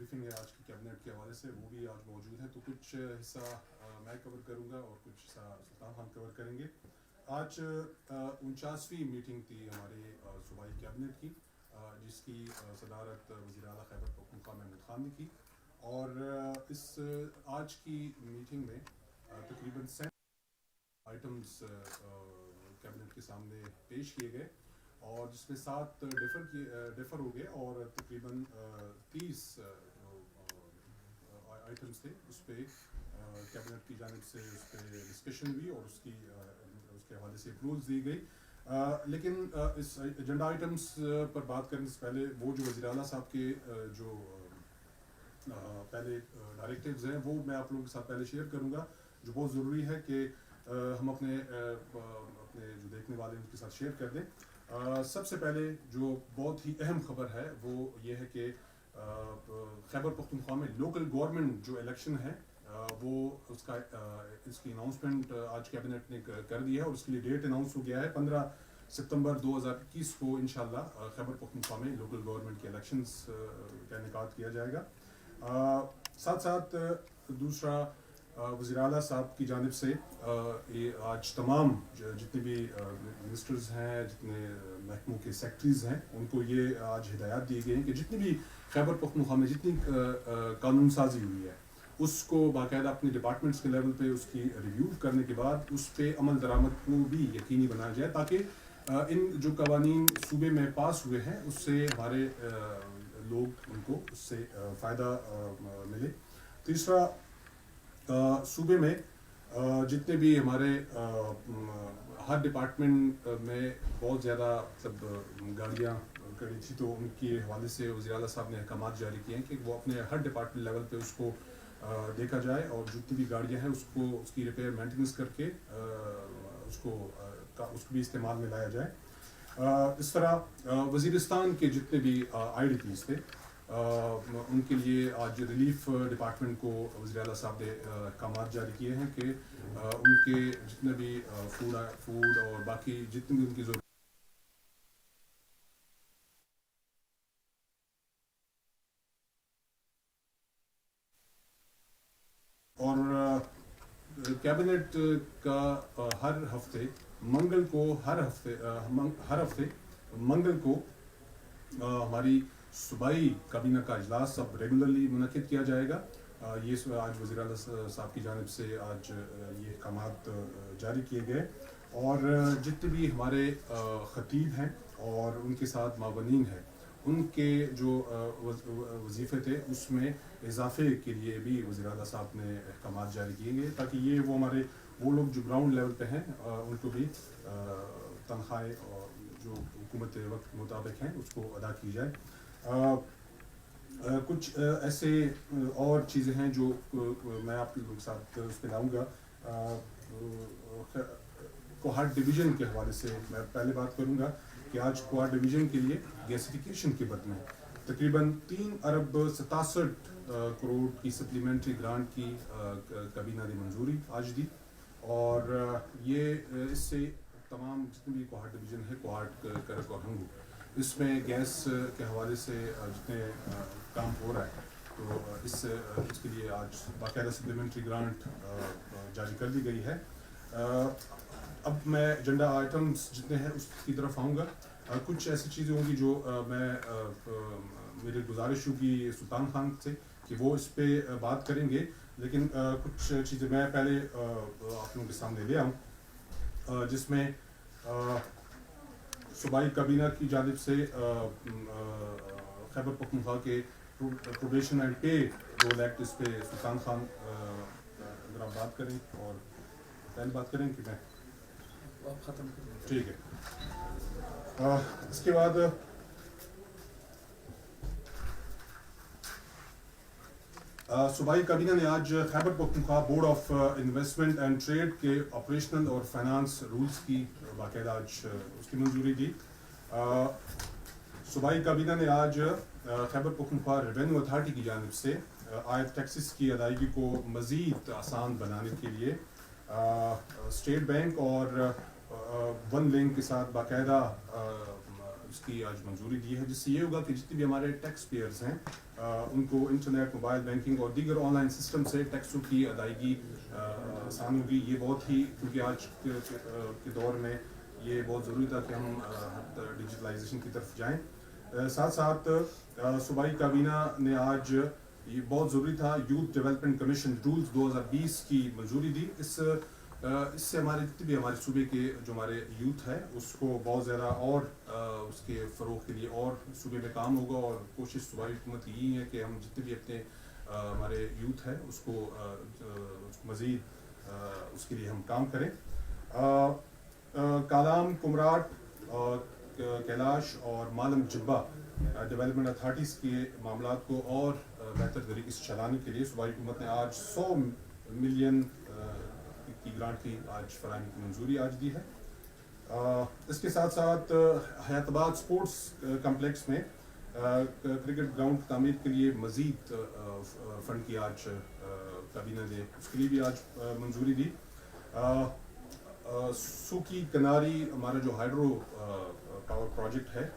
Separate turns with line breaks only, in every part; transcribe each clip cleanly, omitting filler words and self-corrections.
Briefing ہے آج کی کیبنٹ کے حوالے سے، وہ بھی آج موجود ہے، تو کچھ حصہ میں کور کروں گا اور کچھ حصہ سلطان خان کور کریں گے۔ آج 49ویں میٹنگ تھی ہمارے صوبائی کیبنٹ کی، جس کی صدارت وزیر اعلیٰ خیبر پختونخوا محمود خان نے کی، اور اس آج کی میٹنگ میں تقریباً 7 آئٹمز کیبنٹ کے سامنے پیش کیے گئے، اور جس میں 7 ڈیفر ہو گئے، اور تقریباً 30 آئٹمز تھے، اس پہ کیبنٹ کی جانب سے اس پہ ڈسکشن ہوئی اور اس کے حوالے سے اپروولز دی گئی۔ لیکن اس ایجنڈا آئٹمز پر بات کرنے سے پہلے وہ جو وزیر اعلیٰ صاحب کے جو پہلے ڈائریکٹیوز ہیں وہ میں آپ لوگوں کے ساتھ پہلے شیئر کروں گا، جو بہت ضروری ہے کہ ہم اپنے جو دیکھنے والے ان کے ساتھ شیئر کر دیں۔ سب سے پہلے جو بہت ہی اہم خبر ہے وہ یہ ہے کہ خیبر پختونخوا میں لوکل گورنمنٹ جو الیکشن ہے وہ اس کی اناؤنسمنٹ آج کیبنٹ نے کر دی ہے، اور اس کے لیے ڈیٹ اناؤنس ہو گیا ہے 15 ستمبر 2021 کو انشاءاللہ خیبر پختونخوا میں لوکل گورنمنٹ کے الیکشنز کا انعقاد کیا جائے گا۔ ساتھ ساتھ دوسرا وزیر اعلیٰ صاحب کی جانب سے یہ آج تمام جتنے بھی منسٹرز ہیں، جتنے محکموں کے سیکٹریز ہیں، ان کو یہ آج ہدایات دی گئی ہیں کہ جتنی بھی خیبر پختونخوا میں جتنی قانون سازی ہوئی ہے اس کو باقاعدہ اپنے ڈپارٹمنٹس کے لیول پہ اس کی ریویو کرنے کے بعد اس پہ عمل درآمد کو بھی یقینی بنایا جائے، تاکہ ان جو قوانین صوبے میں پاس ہوئے ہیں اس سے ہمارے لوگ ان کو اس سے فائدہ ملے۔ تیسرا، صوبے میں جتنے بھی ہمارے ہر ڈپارٹمنٹ میں بہت زیادہ مطلب گاڑیاں کڑی تھی، تو ان کے حوالے سے وزیر اعلیٰ صاحب نے احکامات جاری کیے ہیں کہ وہ اپنے ہر ڈپارٹمنٹ لیول پہ اس کو دیکھا جائے، اور جتنی بھی گاڑیاں ہیں اس کی ریپیئر مینٹیننس کر کے اس کو بھی استعمال میں لایا جائے۔ اس طرح وزیرستان کے جتنے بھی آئی ڈی پیز تھے ان کے لیے آج ریلیف ڈپارٹمنٹ کو وزیر اعلیٰ صاحب نے احکامات جاری کیے ہیں کہ ان کے جتنے بھی فوڈ اور باقی جتنی بھی ان کی ضرورت اور کیبنٹ کا ہر ہفتے منگل کو ہماری صوبائی کابینہ کا اجلاس اب ریگولرلی منعقد کیا جائے گا۔ یہ آج وزیر اعلیٰ صاحب کی جانب سے آج یہ احکامات جاری کیے گئے، اور جتنے بھی ہمارے خطیب ہیں اور ان کے ساتھ معاونین ہیں ان کے جو وظیفے تھے اس میں اضافے کے لیے بھی وزیر اعلیٰ صاحب نے احکامات جاری کیے گئے، تاکہ یہ وہ لوگ جو گراؤنڈ لیول پہ ہیں ان کو بھی تنخواہیں جو حکومت وقت مطابق ہیں اس کو ادا کی جائے۔ کچھ ایسے اور چیزیں ہیں جو میں آپ لوگوں کے ساتھ اس پہ لاؤں گا۔ کوہاٹ ڈویژن کے حوالے سے میں پہلے بات کروں گا کہ آج کوہاٹ ڈویژن کے لیے گیسیفیکیشن کے بد میں تقریباً 3 ارب 67 کروڑ کی سپلیمنٹری گرانٹ کی کابینہ نے منظوری آج دی، اور یہ اس سے تمام جتنے بھی کوہاٹ ڈویژن ہے، کوہاٹ، کرک اور ہنگو، اس میں گیس کے حوالے سے جتنے کام ہو رہا ہے، تو اس کے لیے آج باقاعدہ سپلیمنٹری گرانٹ جاری کر دی گئی ہے۔ اب میں ایجنڈا آئٹمس جتنے ہیں اس کی طرف آؤں گا۔ کچھ ایسی چیزیں ہوں گی جو میں میری گزارش ہوگی سلطان خان سے کہ وہ اس پہ بات کریں گے، لیکن کچھ چیزیں میں پہلے آپ لوگوں کے سامنے لے آؤں، جس میں صوبائی کابینہ کی جانب سے خیبر پختونخوا کے probation and parole act, اس پہ سلطان خان اگر آپ بات کریں، اور پہلے بات کریں کہ میں ختم کریں، ٹھیک ہے۔ اس کے بعد صوبائی کابینہ نے آج Khyber Pakhtunkhwa board of investment and trade کے آپریشنل اور فائنانس رولز کی باقاعدہ آج اس کی منظوری دی۔ صوبائی کابینہ نے آج خیبر پختونخوا ریونیو اتھارٹی کی جانب سے عائد ٹیکسز کی ادائیگی کو مزید آسان بنانے کے لیے اسٹیٹ بینک اور ون لنک کے ساتھ باقاعدہ اس کی آج منظوری دی ہے، جس سے یہ ہوگا کہ جتنے بھی ہمارے ٹیکس پیئرز ہیں ان کو انٹرنیٹ، موبائل بینکنگ اور دیگر آن لائن سسٹم سے ٹیکسوں کی ادائیگی آسان ہوگی. یہ بہت ہی، کیونکہ آج کے دور میں یہ بہت ضروری تھا کہ ہم ڈیجیٹلائزیشن کی طرف جائیں. ساتھ ساتھ صوبائی کابینہ نے آج، یہ بہت ضروری تھا، یوتھ ڈیولپمنٹ کمیشن رولز 2020 کی منظوری دی. اس سے ہمارے جتنے بھی ہمارے صوبے کے جو ہمارے یوتھ ہے اس کو بہت زیادہ اور اس کے فروغ کے لیے اور صوبے میں کام ہوگا. اور کوشش صوبائی حکومت کی یہی ہے کہ ہم جتنے بھی اپنے ہمارے یوتھ ہے اس کو مزید اس کے لیے ہم کام کریں. کالام، کمراٹ، کیلاش اور مالم جبہ ڈیولپمنٹ اتھارٹیز کے معاملات کو اور بہتر طریقے سے چلانے کے لیے صوبائی حکومت نے آج 100 ملین کی گرانٹ کی آج فراہمی کی منظوری آج دی ہے. اس کے ساتھ ساتھ حیات آباد اسپورٹس کمپلیکس میں کرکٹ گراؤنڈ کی تعمیر کے لیے مزید فنڈ کی آج کابینہ نے اس کے لیے بھی آج منظوری دی. سوکی کناری ہمارا جو ہائیڈرو پاور پروجیکٹ ہے،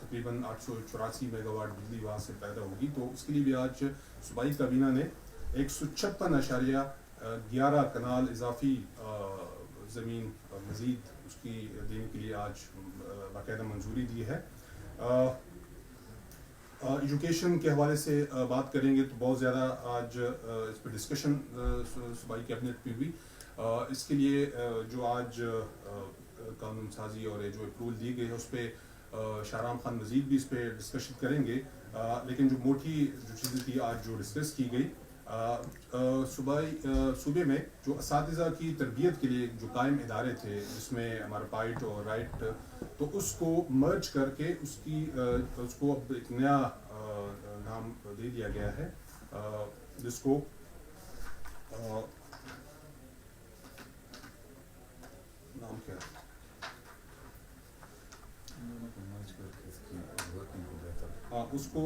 تقریباً 884 میگا واٹ بجلی وہاں سے پیدا ہوگی، تو اس کے لیے بھی آج صوبائی کابینہ نے 156.11 کنال اضافی زمین مزید اس کی دینے کے لیے آج باقاعدہ منظوری دی ہے. ایجوکیشن کے حوالے سے بات کریں گے تو بہت زیادہ آج اس پہ ڈسکشن صوبائی کیبنٹ پہ ہوئی. اس کے لیے جو آج قانون سازی اور جو اپروول دی گئی ہے اس پہ شاہرام خان مزید بھی اس پہ ڈسکشن کریں گے. لیکن جو موٹی جو چیزیں تھی آج جو ڈسکس کی گئی، صوبے میں جو اساتذہ کی تربیت کے لیے جو قائم ادارے تھے جس میں ہمارا پائٹ اور رائٹ، تو اس کو مرج کر کے اس کو اب ایک نیا نام دے دیا گیا ہے، جس کو نام کیا ہے، اس کو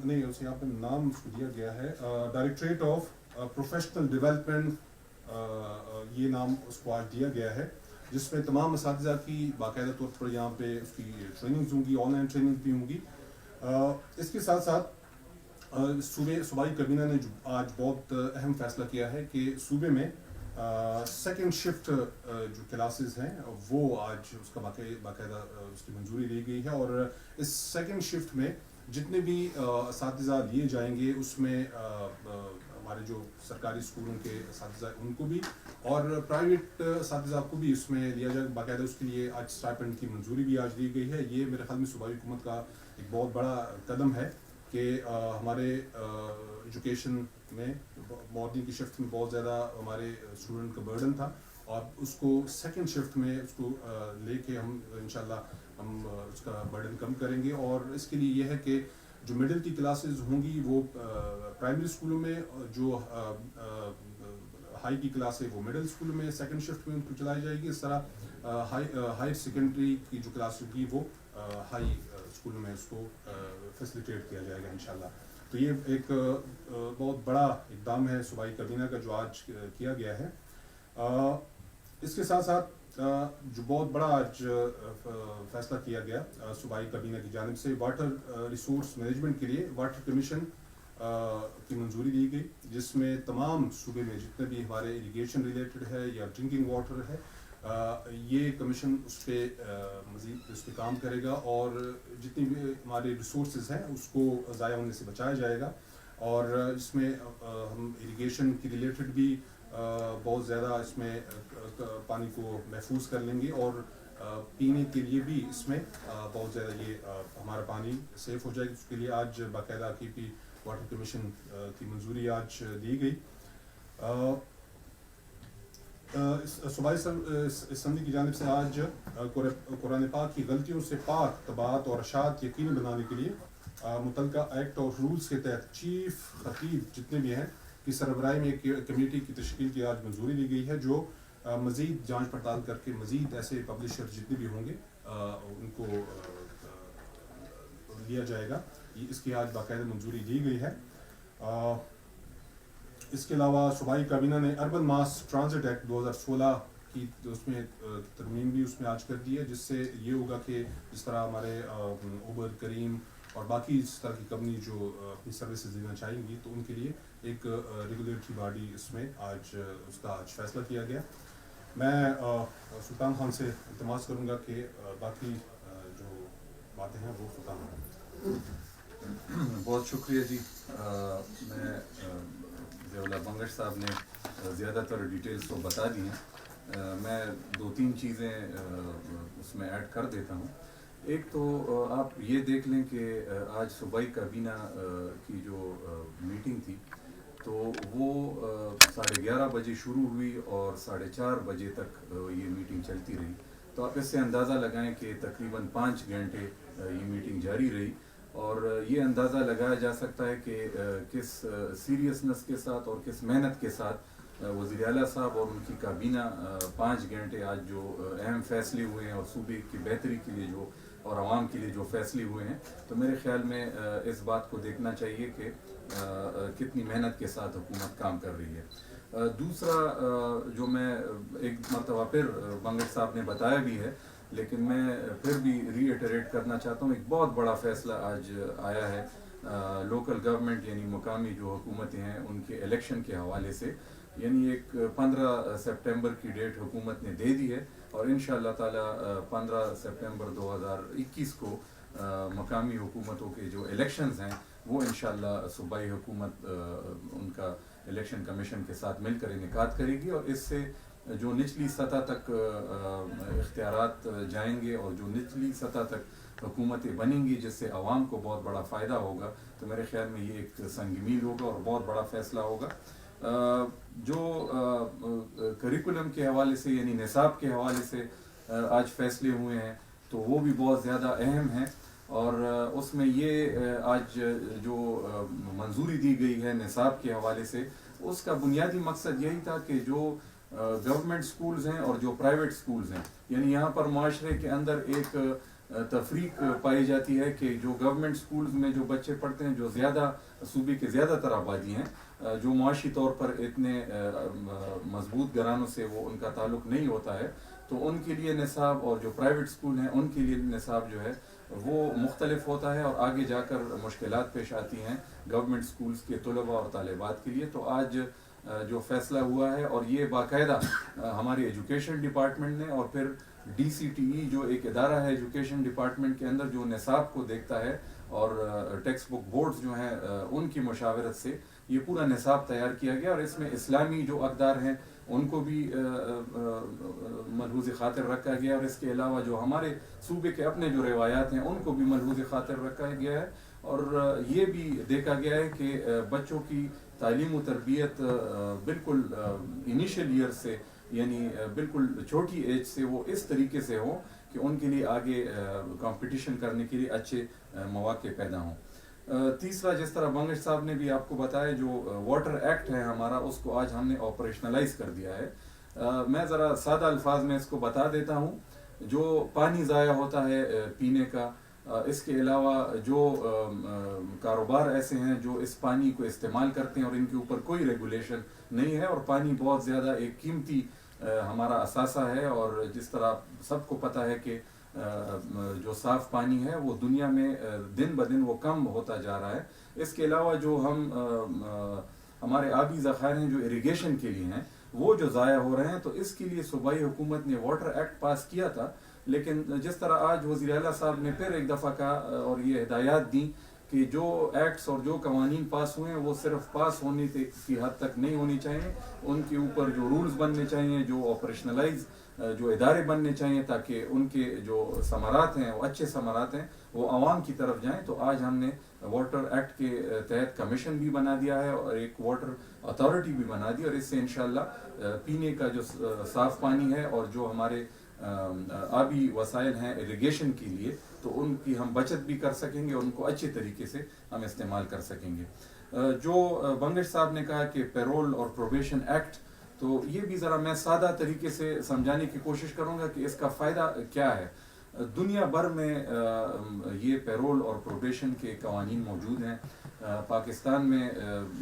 نہیں، اسے یہاں پہ نام اس کو دیا گیا ہے ڈائریکٹریٹ آف پروفیشنل ڈیولپمنٹ، یہ نام اس کو آج دیا گیا ہے، جس میں تمام اساتذہ کی باقاعدہ طور پر یہاں پہ اس کی ٹریننگز ہوں گی، آن لائن ٹریننگ بھی ہوں گی. اس کے ساتھ ساتھ صوبائی کابینہ نے آج بہت اہم فیصلہ کیا ہے کہ صوبے میں سیکنڈ شفٹ جو کلاسز ہیں وہ آج اس کا باقاعدہ اس کی منظوری دی گئی ہے. اور اس سیکنڈ شفٹ میں جتنے بھی اساتذہ لیے جائیں گے اس میں ہمارے جو سرکاری اسکولوں کے اساتذہ ان کو بھی اور پرائیویٹ اساتذہ کو بھی اس میں لیا جائے. باقاعدہ اس کے لیے آج اسٹائپنڈ کی منظوری بھی آج دی گئی ہے. یہ میرے خیال میں صوبائی حکومت کا ایک بہت بڑا قدم ہے کہ ہمارے ایجوکیشن میں مارننگ کی شفٹ میں بہت زیادہ ہمارے اسٹوڈنٹ کا برڈن تھا، اور اس کو سیکنڈ شفٹ میں اس کو لے کے ہم انشاءاللہ ہم اس کا برڈن کم کریں گے. اور اس کے لیے یہ ہے کہ جو مڈل کی کلاسز ہوں گی وہ پرائمری اسکولوں میں، جو ہائی کی کلاس ہے وہ مڈل اسکولوں میں سیکنڈ شفٹ میں ان کو چلائی جائے گی. اس طرح ہائر سیکنڈری کی جو کلاس ہوگی وہ ہائی اسکولوں میں اس کو فیسلیٹیٹ کیا جائے گا انشاءاللہ. تو یہ ایک بہت بڑا اقدام ہے صوبائی کابینہ کا جو آج کیا گیا ہے. اس کے ساتھ ساتھ جو بہت بڑا آج فیصلہ کیا گیا صوبائی کابینہ کی جانب سے، واٹر ریسورس مینجمنٹ کے لیے واٹر کمیشن کی منظوری دی گئی، جس میں تمام صوبے میں جتنے بھی ہمارے اریگیشن ریلیٹڈ ہے یا ڈرنکنگ واٹر ہے، یہ کمیشن اس پہ مزید اس پہ کام کرے گا، اور جتنی بھی ہمارے ریسورسز ہیں اس کو ضائع ہونے سے بچایا جائے گا. اور اس میں ہم اریگیشن کی ریلیٹڈ بھی بہت زیادہ اس میں پانی کو محفوظ کر لیں گے، اور پینے کے لیے بھی اس میں بہت زیادہ یہ ہمارا پانی سیف ہو جائے گا. اس کے لیے آج باقاعدہ KP واٹر کمیشن کی منظوری آج دی گئی. صوبائی اسمبلی کی جانب سے آج قرآن پاک کی غلطیوں سے پاک طباعت اور اشاعت یقینی بنانے کے لیے متعلقہ ایکٹ اور رولز کے تحت چیف خطیب جتنے بھی ہیں کی سربراہی میں ایک کمیٹی کی تشکیل کی آج منظوری دی گئی ہے، جو مزید جانچ پڑتال کر کے مزید ایسے پبلشر جتنے بھی ہوں گے ان کو لیا جائے گا. اس کی آج باقاعدہ منظوری دی گئی ہے. اس کے علاوہ صوبائی کابینہ نے اربن ماس ٹرانزٹ ایکٹ 2016 کی اس میں ترمیم بھی اس میں آج کر دی ہے، جس سے یہ ہوگا کہ جس طرح ہمارے اوبر، کریم اور باقی اس طرح کی کمپنی جو اپنی سروسز دینا چاہیں گی تو ان کے لیے ایک ریگولیٹری باڈی اس میں آج اس کا آج فیصلہ کیا گیا. میں سلطان خان سے التماس کروں گا کہ باقی جو باتیں ہیں وہ سلطان.
بہت شکریہ جی. میں ضیاء اللہ بنگش صاحب نے زیادہ تر ڈیٹیلز تو بتا دی ہیں. میں 2-3 چیزیں اس میں ایڈ کر دیتا ہوں. ایک تو آپ یہ دیکھ لیں کہ آج صوبائی کابینہ کی جو میٹنگ تھی تو وہ 11:30 بجے شروع ہوئی اور 4:30 بجے تک یہ میٹنگ چلتی رہی. تو آپ اس سے اندازہ لگائیں کہ تقریباً 5 گھنٹے یہ میٹنگ جاری رہی. اور یہ اندازہ لگایا جا سکتا ہے کہ کس سیریسنس کے ساتھ اور کس محنت کے ساتھ وزیر اعلیٰ صاحب اور ان کی کابینہ 5 گھنٹے آج جو اہم فیصلے ہوئے ہیں اور صوبے کی بہتری کے لیے جو اور عوام کے لیے جو فیصلے ہوئے ہیں، تو میرے خیال میں اس بات کو دیکھنا چاہیے کہ کتنی محنت کے ساتھ حکومت کام کر رہی ہے. دوسرا جو میں ایک مرتبہ پھر بنگش صاحب نے بتایا بھی ہے لیکن میں پھر بھی ری ایٹریٹ کرنا چاہتا ہوں، ایک بہت بڑا فیصلہ آج آیا ہے لوکل گورنمنٹ یعنی مقامی جو حکومتیں ہیں ان کے الیکشن کے حوالے سے. یعنی ایک 15 سپٹمبر کی ڈیٹ حکومت نے دے دی ہے اور انشاءاللہ تعالی 15 سپٹمبر 2021 کو مقامی حکومتوں کے جو الیکشنز ہیں وہ انشاءاللہ صوبائی حکومت ان کا الیکشن کمیشن کے ساتھ مل کر انعقاد کرے گی. اور اس سے جو نچلی سطح تک اختیارات جائیں گے اور جو نچلی سطح تک حکومتیں بنیں گی جس سے عوام کو بہت بڑا فائدہ ہوگا، تو میرے خیال میں یہ ایک سنگ میل ہوگا اور بہت بڑا فیصلہ ہوگا. جو کریکولم کے حوالے سے یعنی نصاب کے حوالے سے آج فیصلے ہوئے ہیں تو وہ بھی بہت زیادہ اہم ہیں. اور اس میں یہ آج جو منظوری دی گئی ہے نصاب کے حوالے سے، اس کا بنیادی مقصد یہی تھا کہ جو گورنمنٹ سکولز ہیں اور جو پرائیویٹ سکولز ہیں، یعنی یہاں پر معاشرے کے اندر ایک تفریق پائی جاتی ہے کہ جو گورنمنٹ سکولز میں جو بچے پڑھتے ہیں جو زیادہ صوبے کے زیادہ تر آبادی ہیں، جو معاشی طور پر اتنے مضبوط گھرانوں سے وہ ان کا تعلق نہیں ہوتا ہے، تو ان کے لیے نصاب اور جو پرائیویٹ سکول ہیں ان کے لیے نصاب جو ہے وہ مختلف ہوتا ہے اور آگے جا کر مشکلات پیش آتی ہیں گورنمنٹ سکولز کے طلباء اور طالبات کے لیے. تو آج جو فیصلہ ہوا ہے اور یہ باقاعدہ ہماری ایجوکیشن ڈپارٹمنٹ نے اور پھر DCTE جو ایک ادارہ ہے ایجوکیشن ڈپارٹمنٹ کے اندر جو نصاب کو دیکھتا ہے اور ٹیکسٹ بک بورڈز جو ہیں ان کی مشاورت سے یہ پورا نصاب تیار کیا گیا. اور اس میں اسلامی جو اقدار ہیں ان کو بھی ملحوظ خاطر رکھا گیا اور اس کے علاوہ جو ہمارے صوبے کے اپنے جو روایات ہیں ان کو بھی ملحوظ خاطر رکھا گیا ہے. اور یہ بھی دیکھا گیا ہے کہ بچوں کی تعلیم و تربیت بالکل انیشیل ایئر سے یعنی بالکل چھوٹی ایج سے وہ اس طریقے سے ہو کہ ان کے لیے آگے کمپٹیشن کرنے کے لیے اچھے مواقع پیدا ہوں. تیسرا، جس طرح بنگش صاحب نے بھی آپ کو بتایا، جو واٹر ایکٹ ہے ہمارا اس کو آج ہم نے آپریشنلائز کر دیا ہے. میں ذرا سادہ الفاظ میں اس کو بتا دیتا ہوں. جو پانی ضائع ہوتا ہے پینے کا، اس کے علاوہ جو کاروبار ایسے ہیں جو اس پانی کو استعمال کرتے ہیں اور ان کے اوپر کوئی ریگولیشن نہیں ہے، اور پانی بہت زیادہ ایک قیمتی ہمارا اثاثہ ہے. اور جس طرح سب کو پتہ ہے کہ جو صاف پانی ہے وہ دنیا میں دن بدن وہ کم ہوتا جا رہا ہے. اس کے علاوہ جو ہمارے آبی ذخائر ہیں جو اریگیشن کے لیے ہیں وہ جو ضائع ہو رہے ہیں، تو اس کے لیے صوبائی حکومت نے واٹر ایکٹ پاس کیا تھا. لیکن جس طرح آج وزیر اعلیٰ صاحب نے پھر ایک دفعہ کہا اور یہ ہدایات دیں کہ جو ایکٹس اور جو قوانین پاس ہوئے ہیں وہ صرف پاس ہونے کی حد تک نہیں ہونی چاہیے، ان کے اوپر جو رولز بننے چاہیے، جو آپریشنلائز جو ادارے بننے چاہیے تاکہ ان کے جو ثمرات ہیں وہ اچھے ثمرات ہیں وہ عوام کی طرف جائیں. تو آج ہم نے واٹر ایکٹ کے تحت کمیشن بھی بنا دیا ہے اور ایک واٹر اتھارٹی بھی بنا دی. اور اس سے انشاءاللہ پینے کا جو صاف پانی ہے اور جو ہمارے آبی وسائل ہیں اریگیشن کے لیے، تو ان کی ہم بچت بھی کر سکیں گے اور ان کو اچھے طریقے سے ہم استعمال کر سکیں گے. جو بنگش صاحب نے کہا کہ پیرول اور پروبیشن ایکٹ، تو یہ بھی ذرا میں سادہ طریقے سے سمجھانے کی کوشش کروں گا کہ اس کا فائدہ کیا ہے. دنیا بھر میں یہ پیرول اور پروبیشن کے قوانین موجود ہیں. پاکستان میں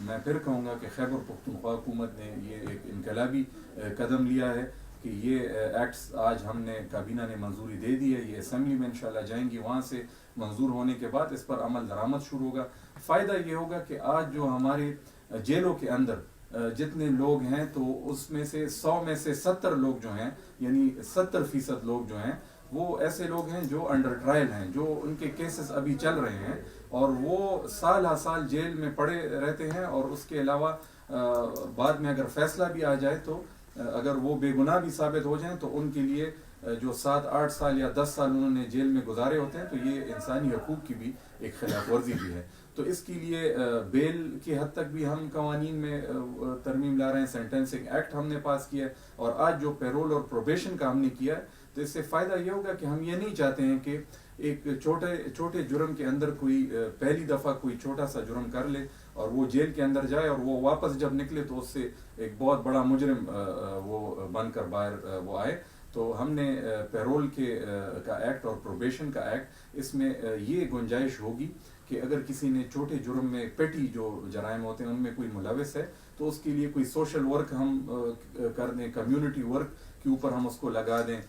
میں پھر کہوں گا کہ خیبر پختونخوا حکومت نے یہ ایک انقلابی قدم لیا ہے کہ یہ ایکٹس آج ہم نے کابینہ نے منظوری دے دی ہے، یہ اسمبلی میں انشاءاللہ جائیں گی، وہاں سے منظور ہونے کے بعد اس پر عمل درآمد شروع ہوگا. فائدہ یہ ہوگا کہ آج جو ہمارے جیلوں کے اندر جتنے لوگ ہیں تو اس میں سے 100 میں سے 70 لوگ جو ہیں، یعنی 70% لوگ جو ہیں وہ ایسے لوگ ہیں جو انڈر ٹرائل ہیں، جو ان کے کیسز ابھی چل رہے ہیں اور وہ سال ہر سال جیل میں پڑے رہتے ہیں. اور اس کے علاوہ بعد میں اگر فیصلہ بھی آ جائے تو اگر وہ بے گناہ بھی ثابت ہو جائیں تو ان کے لیے جو 7-8 سال یا 10 سال انہوں نے جیل میں گزارے ہوتے ہیں تو یہ انسانی حقوق کی بھی ایک خلاف ورزی بھی ہے. تو اس کے لیے بیل کی حد تک بھی ہم قوانین میں ترمیم لا رہے ہیں. سینٹنسنگ ایکٹ ہم نے پاس کیا ہے اور آج جو پیرول اور پروبیشن کا ہم نے کیا ہے تو اس سے فائدہ یہ ہوگا کہ ہم یہ نہیں چاہتے ہیں کہ ایک چھوٹے جرم کے اندر کوئی پہلی دفعہ کوئی چھوٹا سا جرم کر لے اور وہ جیل کے اندر جائے اور وہ واپس جب نکلے تو اس سے ایک بہت بڑا مجرم وہ بن کر باہر وہ آئے. تو ہم نے پیرول کا ایکٹ اور پروبیشن کا ایکٹ اس میں یہ گنجائش ہوگی کہ اگر کسی نے چھوٹے جرم میں پیٹی جو جرائم ہوتے ہیں ان میں کوئی ملوث ہے تو اس کے لیے کوئی سوشل ورک ہم کر دیں، کمیونٹی ورک کے اوپر ہم اس کو لگا دیں،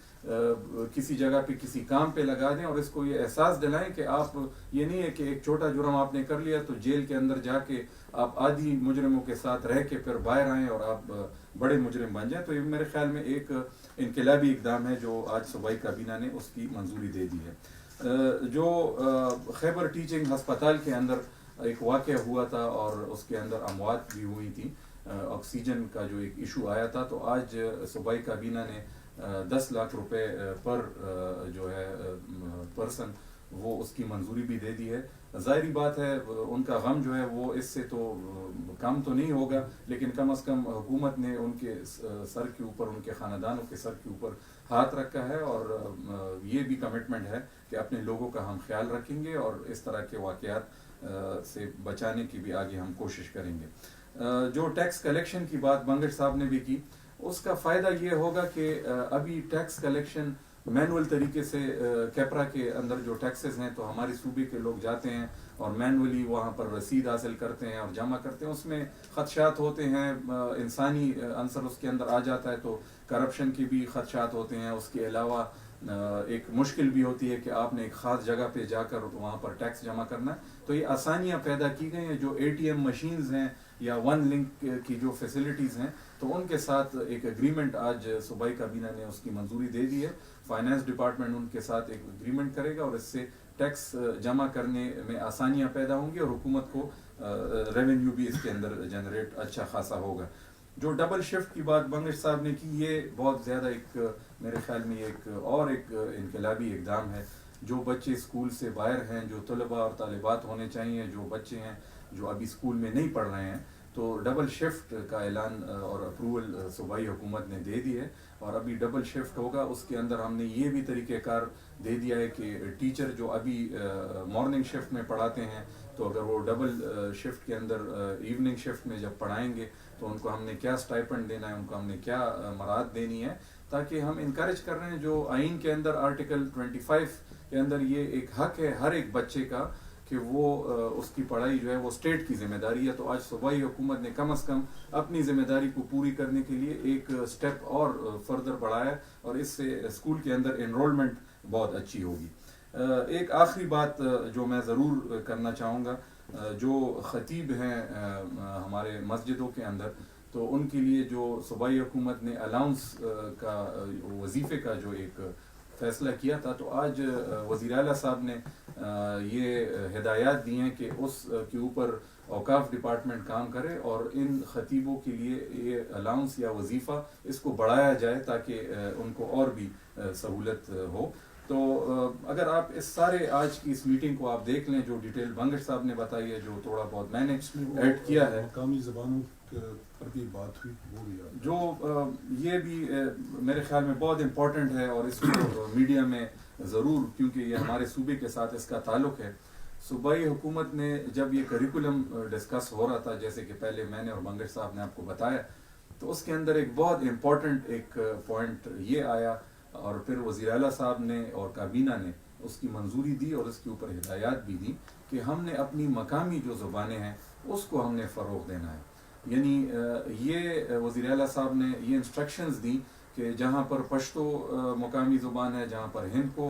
کسی جگہ پہ کسی کام پہ لگا دیں اور اس کو یہ احساس دلائیں کہ آپ یہ نہیں ہے کہ ایک چھوٹا جرم آپ نے کر لیا تو جیل کے اندر جا کے آپ آدھی مجرموں کے ساتھ رہ کے پھر باہر آئیں اور آپ بڑے مجرم بن جائیں. تو یہ میرے خیال میں ایک انقلابی اقدام ہے جو آج صوبائی کابینہ نے اس کی منظوری دے دی ہے. جو خیبر ٹیچنگ ہسپتال کے اندر ایک واقعہ ہوا تھا اور اس کے اندر اموات بھی ہوئی تھی، آکسیجن کا جو ایک ایشو آیا تھا، تو آج صوبائی کابینہ نے 10 لاکھ روپے پر جو ہے پرسن وہ اس کی منظوری بھی دے دی ہے. ظاہری بات ہے ان کا غم جو ہے وہ اس سے تو کم تو نہیں ہوگا، لیکن کم از کم حکومت نے ان کے سر کے اوپر، ان کے خاندانوں کے سر کے اوپر ہاتھ رکھا ہے اور یہ بھی کمٹمنٹ ہے کہ اپنے لوگوں کا ہم خیال رکھیں گے اور اس طرح کے واقعات سے بچانے کی بھی آگے ہم کوشش کریں گے. جو ٹیکس کلیکشن کی بات بنگش صاحب نے بھی کی، اس کا فائدہ یہ ہوگا کہ ابھی ٹیکس کلیکشن مینول طریقے سے کیپرا کے اندر جو ٹیکسز ہیں تو ہمارے صوبے کے لوگ جاتے ہیں اور مینولی وہاں پر رسید حاصل کرتے ہیں اور جمع کرتے ہیں. اس میں خدشات ہوتے ہیں، انسانی عنصر اس کے اندر آ جاتا ہے تو کرپشن کی بھی خدشات ہوتے ہیں. اس کے علاوہ ایک مشکل بھی ہوتی ہے کہ آپ نے ایک خاص جگہ پہ جا کر وہاں پر ٹیکس جمع کرنا ہے. تو یہ آسانیاں پیدا کی گئی ہیں. جو ATM مشینز ہیں یا ون لنک کی جو فیسلٹیز ہیں تو ان کے ساتھ ایک اگریمنٹ آج صوبائی کابینہ نے اس کی منظوری دے دی ہے. فائنانس ڈپارٹمنٹ ان کے ساتھ ایک اگریمنٹ کرے گا اور اس سے ٹیکس جمع کرنے میں آسانیاں پیدا ہوں گی اور حکومت کو ریونیو بھی اس کے اندر جنریٹ اچھا خاصا ہوگا. جو ڈبل شفٹ کی بات بنگش صاحب نے کی، یہ بہت زیادہ ایک میرے خیال میں ایک انقلابی اقدام ہے. جو بچے اسکول سے باہر ہیں، جو طلباء اور طالبات ہونے چاہیے، جو بچے ہیں جو ابھی اسکول میں نہیں پڑھ رہے ہیں، تو ڈبل شفٹ کا اعلان اور اپروول صوبائی حکومت نے دے دی ہے اور ابھی ڈبل شفٹ ہوگا. اس کے اندر ہم نے یہ بھی طریقہ کار دے دیا ہے کہ ٹیچر جو ابھی مارننگ شفٹ میں پڑھاتے ہیں تو اگر وہ ڈبل شفٹ کے اندر ایوننگ شفٹ میں جب پڑھائیں گے تو ان کو ہم نے کیا اسٹائپنڈ دینا ہے، ان کو ہم نے کیا مراعات دینی ہے، تاکہ ہم انکریج کر رہے ہیں. جو آئین کے اندر آرٹیکل 25 کے اندر یہ ایک حق ہے ہر ایک بچے کا کہ وہ اس کی پڑھائی جو ہے وہ اسٹیٹ کی ذمہ داری ہے. تو آج صوبائی حکومت نے کم از کم اپنی ذمہ داری کو پوری کرنے کے لیے ایک سٹیپ اور فردر بڑھایا اور اس سے اسکول کے اندر انرولمنٹ بہت اچھی ہوگی. ایک آخری بات جو میں ضرور کرنا چاہوں گا، جو خطیب ہیں ہمارے مسجدوں کے اندر، تو ان کے لیے جو صوبائی حکومت نے الاؤنس کا وظیفے کا جو ایک فیصلہ کیا تھا، تو آج وزیر اعلیٰ صاحب نے یہ ہدایات دی ہیں کہ اس کے اوپر اوقاف ڈپارٹمنٹ کام کرے اور ان خطیبوں کے لیے یہ الاؤنس یا وظیفہ اس کو بڑھایا جائے تاکہ ان کو اور بھی سہولت ہو. تو اگر آپ اس سارے آج کی اس میٹنگ کو آپ دیکھ لیں، جو ڈیٹیل بنگش صاحب نے بتائی ہے، جو تھوڑا بہت میں نے ایڈ کیا ہے،
مقامی زبانوں پر بھی بات ہوئی، وہ بھی
جو یہ بھی میرے خیال میں بہت امپورٹنٹ ہے اور اس کو میڈیا میں ضرور، کیونکہ یہ ہمارے صوبے کے ساتھ اس کا تعلق ہے. صوبائی حکومت نے جب یہ کریکولم ڈسکس ہو رہا تھا، جیسے کہ پہلے میں نے اور بنگش صاحب نے آپ کو بتایا، تو اس کے اندر ایک بہت امپورٹنٹ ایک پوائنٹ یہ آیا اور پھر وزیر اعلیٰ صاحب نے اور کابینہ نے اس کی منظوری دی اور اس کے اوپر ہدایات بھی دی کہ ہم نے اپنی مقامی جو زبانیں ہیں اس کو ہم نے فروغ دینا ہے. یعنی یہ وزیر اعلیٰ صاحب نے یہ انسٹرکشنز دی کہ جہاں پر پشتو مقامی زبان ہے، جہاں پر ہند کو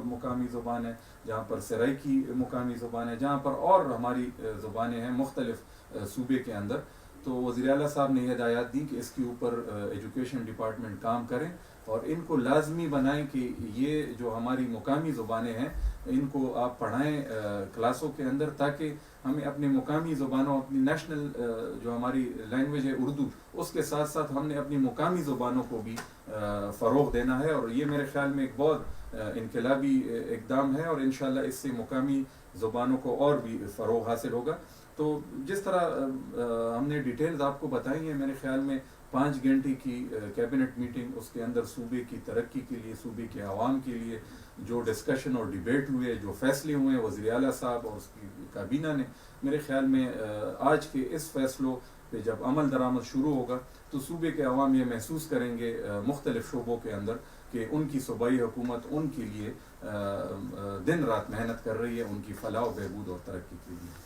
مقامی زبان ہے، جہاں پر سرائکی مقامی زبان ہے، جہاں پر اور ہماری زبانیں ہیں مختلف صوبے کے اندر، تو وزیر اعلیٰ صاحب نے ہدایات دی کہ اس کے اوپر ایجوکیشن ڈپارٹمنٹ کام کریں اور ان کو لازمی بنائیں کہ یہ جو ہماری مقامی زبانیں ہیں ان کو آپ پڑھائیں کلاسوں کے اندر، تاکہ ہمیں اپنی مقامی زبانوں، اپنی نیشنل جو ہماری لینگویج ہے اردو، اس کے ساتھ ساتھ ہم نے اپنی مقامی زبانوں کو بھی فروغ دینا ہے، اور یہ میرے خیال میں ایک بہت انقلابی اقدام ہے، اور انشاءاللہ اس سے مقامی زبانوں کو اور بھی فروغ حاصل ہوگا۔ تو جس طرح ہم نے ڈیٹیلز آپ کو بتائی ہیں، میرے خیال میں 5 گھنٹے کی کیبنٹ میٹنگ، اس کے اندر صوبے کی ترقی کے لیے، صوبے کے عوام کے لیے جو ڈسکشن اور ڈیبیٹ ہوئے، جو فیصلے ہوئے وزیر اعلیٰ صاحب اور اس کی کابینہ نے، میرے خیال میں آج کے اس فیصلوں پہ جب عمل درآمد شروع ہوگا تو صوبے کے عوام یہ محسوس کریں گے مختلف شعبوں کے اندر کہ ان کی صوبائی حکومت ان کے لیے دن رات محنت کر رہی ہے، ان کی فلاح و بہبود اور ترقی کے لیے۔